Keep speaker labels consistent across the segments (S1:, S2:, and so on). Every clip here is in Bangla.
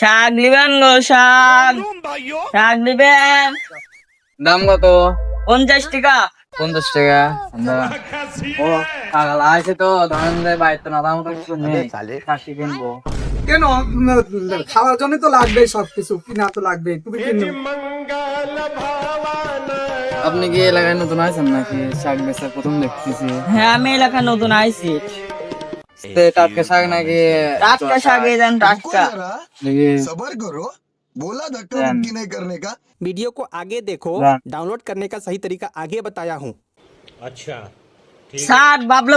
S1: শাক নিবেন গো, শাক শাক নিবেন।
S2: দাম কত?
S1: 50 টাকা।
S2: 50 টাকা। ও পাগল আছে তো, ধরেন যে বাইরে না দাম তো কিছু নেই, খাসি কিনবো।
S3: কেন? খাওয়ার জন্য তো লাগবে, সবকিছু কিনা তো লাগবে, তুমি কিনো।
S2: আপনি কি এলাকায় নতুন আছেন নাকি? শাক বেচার প্রথম দেখতেছি।
S1: হ্যাঁ, আমি এলাকায় নতুন আইছি।
S2: টাটকা শাক নাকি?
S1: টাটকা শাক এই দেন, টাটকা।
S2: দেখি
S4: सबर करो, बोला धक्का
S2: जान।
S4: मुक्की नहीं करने का।
S5: वीडियो को आगे देखो,
S2: जान।
S5: डाउनलोड करने का सही तरीका आगे बताया हूँ।
S1: স্যার, বাবলা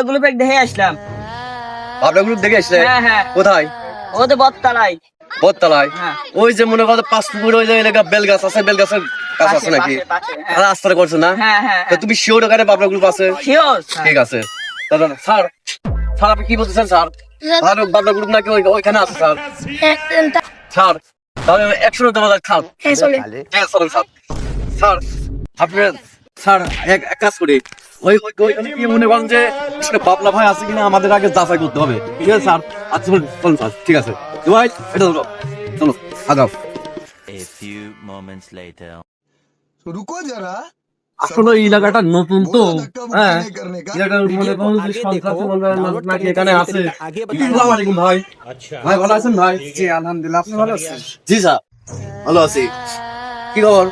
S1: গ্রুপ দেখে আসলাম।
S6: আপনার গ্রুপ দেখে আসলে
S1: হ্যাঁ হ্যাঁ,
S6: কোথায়?
S1: ও তো বটতলায়।
S6: বটতলায়?
S1: হ্যাঁ।
S6: ওই যে মনে করো 5 পুকুর ওই যে এলাকা বেল গাছ আছে, বেল গাছের কাছে আছে নাকি?
S1: পাশে, হ্যাঁ।
S6: রাস্তাটা করছো না?
S1: হ্যাঁ হ্যাঁ
S6: তা তুমি শিওর ওখানে বাবলা গ্রুপ আছে?
S1: শিওর।
S6: ঠিক আছে। দাদা স্যার, স্যার আপনি কি বলতেছেন স্যার? আর বাবলা গ্রুপ নাকি ওইখানে আছে স্যার? স্যার তাহলে 100 টাকা খান। হ্যাঁ চলেন স্যার। স্যার আপনি স্যার এক কাজ করি, ওইখানে কি মনে করেন যে আসলে বাবলা ভাই আছে কিনা আমাদের আগে যাচাই করতে হবে, ঠিক আছে স্যার? আচ্ছা চলুন স্যার, ঠিক আছে। ভাই এটা চলো, চলো আগাও।
S7: A few moments later.
S4: तो रुको जरा,
S6: আসলে এই এলাকাটা নতুন তো,
S4: बोला धक्का मुक्की
S6: হ্যাঁ
S4: नहीं करने का।
S6: এলাকার মনে করেন যে সন্ত্রাস নাকি এখানে আছে। আসসালামু আলাইকুম ভাই। ভাই ভালো আছেন ভাই?
S3: জি আলহামদুলিল্লাহ, আপনি ভালো আছেন?
S6: জি স্যার ভালো আছি। কি খবর?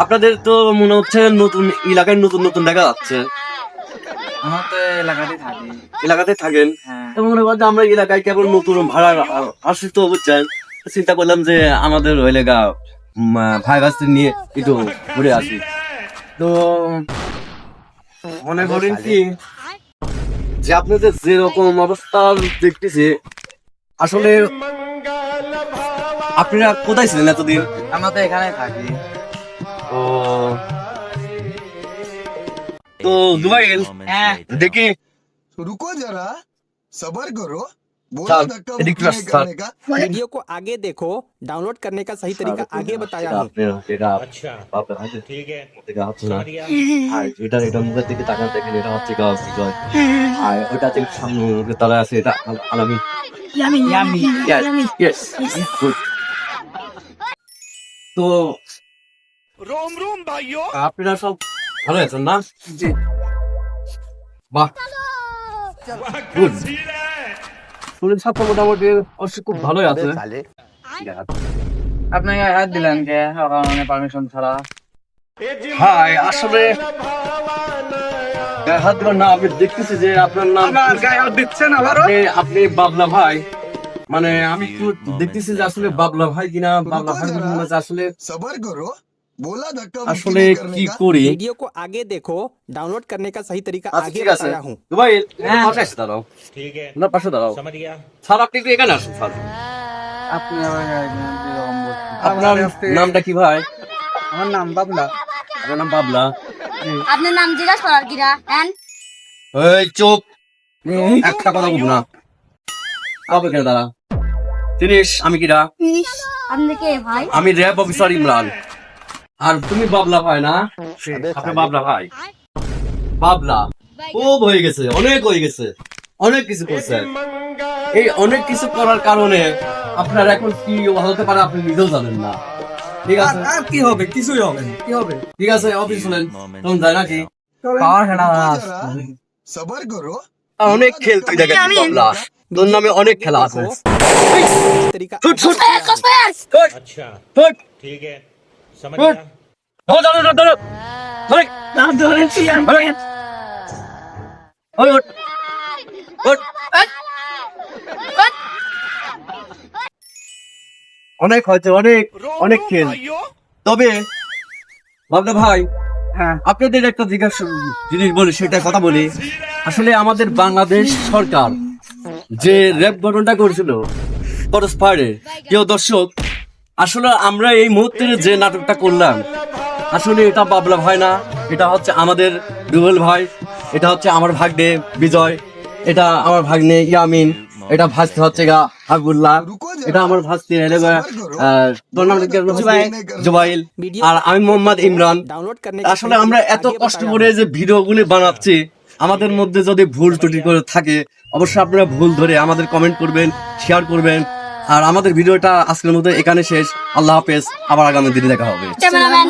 S6: আপনাদের তো মনে হচ্ছে নতুন এলাকায় নতুন নতুন দেখা যাচ্ছে।
S2: আমার তো এলাকাতে থাকি।
S6: এলাকাতে থাকেন?
S2: হ্যাঁ।
S6: তো মনে করেন যে আমরা এলাকায় কেবল নতুন ভাড়া আসি তো, বুঝছেন? চিন্তা করলাম যে আমাদের ওই এলাকা ভাই ভাস্তি নিয়ে একটু ঘুরে আসি। তো মনে করেন কি যে আপনাদের যেরকম অবস্থা দেখতেছি, আসলে আপনারা কোথায় ছিলেন এতদিন?
S2: আমরা তো এখানে থাকি।
S6: ও তো জুবাইল
S1: হ্যাঁ।
S6: দেখি
S4: तो रुको जरा, सबर करो, बोला
S6: चल,
S4: धक्का
S6: एडिट
S4: मुक्की
S6: कर,
S4: नहीं
S6: चल।
S4: करने का।
S5: वीडियो को आगे देखो, डाउनलोड करने का सही तरीका आगे बताया हूँ।
S6: এটা মুখের দিকে তাকান দেখেন, এটা হচ্ছে গাছ বিজয়, আর ওটা থেকে সামনে তলায় আছে এটা আলামিন। Yes, good. তো আপনারা সব ভালো আছেন না?
S3: জি।
S6: বাহ, গুড। শরীর স্বাস্থ্য মোটামুটি অবশ্য খুব ভালোই আছে।
S2: আপনাকে হাত দিলেন কে? পারমিশন ছাড়া?
S6: হাই, আসলে গায়ে হাত দিবেন না, আমি দেখতেছি যে আপনার নাম
S3: আমার গায়ে হাত দিচ্ছেন আবারও?
S6: আপনি বাবলা ভাই, মানে আমি একটু দেখতেছি যে আসলে বাবলা ভাই কিনা, বাবলা ভাই মনে হচ্ছে আসলে
S4: सबर करो, बोला धक्का मुक्की
S6: আসলে
S4: नहीं
S6: কি
S4: करने का।
S6: করি।
S5: वीडियो को आगे देखो, डाउनलोड करने का सही तरीका
S6: আচ্ছা
S5: आगे
S6: ঠিক আছে
S5: बताया हूँ।
S6: ভাই, পাশে এসে দাঁড়াও, না পাশে দাঁড়াও। স্যার আপনি একটু এখানে আসুন স্যার।
S2: আপনি আমার এরকম বলছেন।
S6: আপনার নামটা কি ভাই?
S3: আমার নাম বাবলা।
S6: আপনার নাম বাবলা?
S8: আপনার নাম জিজ্ঞাসা করার কিনা হ্যাঁ?
S6: এই চুপ, একটা কথা বলবো না। আবার কেন দাঁড়া, জিনিস আমি কিরা?
S8: আপনি কে ভাই?
S6: আমি র্যাব অফিসার ইমরান। আর তুমি বাবলা ভাই না? আপনি বাবলা ভাই? বাবলা খুব হয়ে গেছে, অনেক হয়ে গেছে, অনেক কিছু করছে। এই অনেক কিছু করার কারণে আপনার এখন কি হতে পারে আপনি নিজেও জানেন না। ঠিক আছে,
S3: আর কি হবে? কিছুই হবে না। কি হবে?
S6: ঠিক আছে, অফিস শুনেন তখন যায় নাকি?
S2: পাওয়ার খেলা
S4: रुको जरा, सबर करो,
S6: আর অনেক খেল তুই দেখে বাবলা, তোর নামে অনেক খেলা আছে।
S5: सही तरीका
S6: ছুট ছুট ছুট ছুট, ঠিক আছে ধরো ধরো ধরো ধরো ধরে,
S1: না ধরেছি আমি।
S6: ধরে। ওই ওঠ, ওঠ। অনেক হয়েছে, অনেক অনেক খেল। তবে বাবলা ভাই,
S3: হ্যাঁ।
S6: আপনাদের একটা জিজ্ঞাসা জিনিস বলি, সেটা কথা বলি। আসলে আমাদের বাংলাদেশ সরকার যে র্যাপ গঠনটা করেছিল ক্রস ফায়ারে, প্রিয় দর্শক, আসলে আমরা এই মুহূর্তে যে নাটকটা করলাম, আসলে এটা বাবলা ভাই না, এটা হচ্ছে আমাদের রুবেল ভাই, এটা হচ্ছে আমার ভাগ্নে বিজয়, এটা আমার ভাগ্নে ইয়ামিন, এটা ভাস্তি হচ্ছে গা আবুল্লাহ, এটা আমার ভাস্তি তোর নাম কি? জুবাইল। আর আমি মোহাম্মদ ইমরান।
S5: डाउनलोड करने का
S6: আসলে আমরা এত কষ্ট করে যে ভিডিওগুলি বানাচ্ছি, আমাদের মধ্যে যদি ভুল ত্রুটি করে থাকে অবশ্যই আপনারা ভুল ধরে আমাদের কমেন্ট করবেন, শেয়ার করবেন, আর আমাদের ভিডিওটা আজকের মতো এখানে শেষ। আল্লাহ হাফেজ, আবার আগামী দিনে দেখা হবে।
S8: ক্যামেরাম্যান